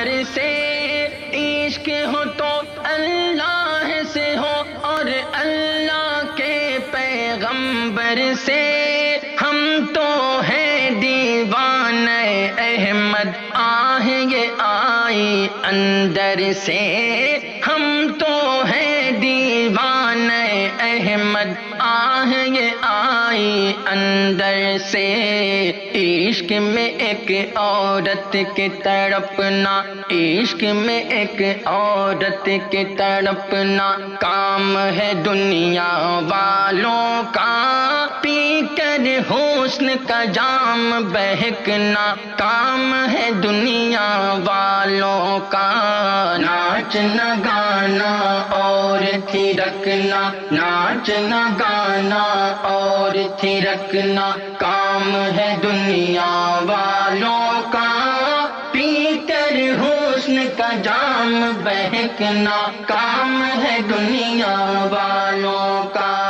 پیغمبر سے، عشق ہو تو اللہ سے ہو اور اللہ کے پیغمبر سے، ہم تو ہیں دیوانے احمد، آہ یہ آئی اندر سے، ہم تو ہیں دیوانے احمد، آہ یہ آئی اندر سے۔ عشق میں ایک عورت کی تڑپنا، عشق میں ایک عورت کی تڑپنا، کام ہے دنیا والوں کا، پی کر حسن کا جام بہکنا، کام ہے دنیا والوں کا۔ ناچنا گانا اور تھرکنا، ناچنا گانا اور تھرکنا، کام ہے دنیا والوں کا، پی کر حسن کا جام بہکنا، کام ہے دنیا والوں کا۔